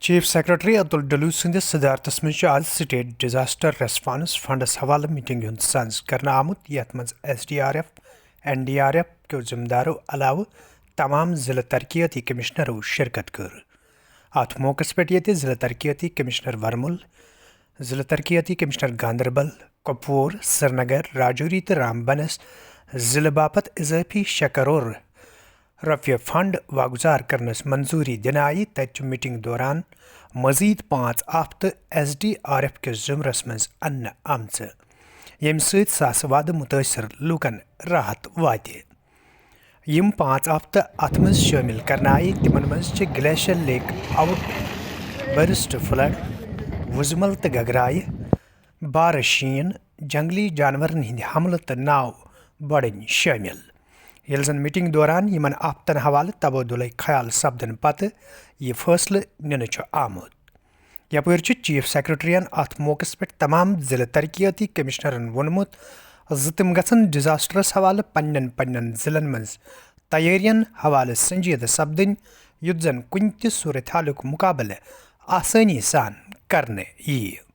chief secretary Atal ڈلو سندس صدارتس مز آج سٹیٹ ڈیزاسٹر ریسپانس فنڈس حوالہ میٹنگ ہند سنز کرنا آمت یت مز SDRF NDRF کیو ذمہ دارو علاوہ تمام ضلع ترقیاتی کمشنرو شرکت کر ات موقع پہ ضلع ترقیاتی کمشنر ورمل ضلع ترقیاتی کمشنر گاندربل کپوور سرینگر راجوری تو رامبنس ضلع باپت اضافی 6 کروڑ رۄپیہِ فنڈ واگزار کرنس منظوری دنہٕ آیہِ تتہِ میٹنگ دوران مزید 5 آفتہٕ SDRF کِس ضمرس منٛز اننہٕ آمژٕ ییٚمہِ سۭتۍ ساسہٕ وادٕ مُتٲثر لوٗکن راحت واتہِ یِم 5 آفتہٕ اتھ منٛز شٲمِل کرنہٕ آیہِ تِمن منٛز چھِ گلیشل لیک آوُٹ برسٹ فلڈ وُزمل تہٕ گگرایہِ بارٕ شیٖن جنگلی جانورن ہٕنٛدِ حملہٕ تہٕ ناو بڑٕنۍ شٲمِل ییٚلہِ زن میٹنگ دوران یمن آفتن حوالہٕ تبادلے خیال سپدن پتہٕ یہ فٲصلہٕ نِنہٕ چھُ آمُت یپٲرۍ چھُ چیف سیکرٹریَن اتھ موقعس پٮ۪ٹھ تمام ضلع ترقیاتی کمشنرن ووٚنمُت زِ تِم گژھن ڈیزاسٹرس حوالہٕ پننٮ۪ن ضلعن منٛز تیٲرین حوالہٕ سنجیدٕ سپدٕنۍ یُتھ زن کُنہِ تہِ صورتحالُک مُقابلہٕ آسٲنی سان کرنہٕ یِیہِ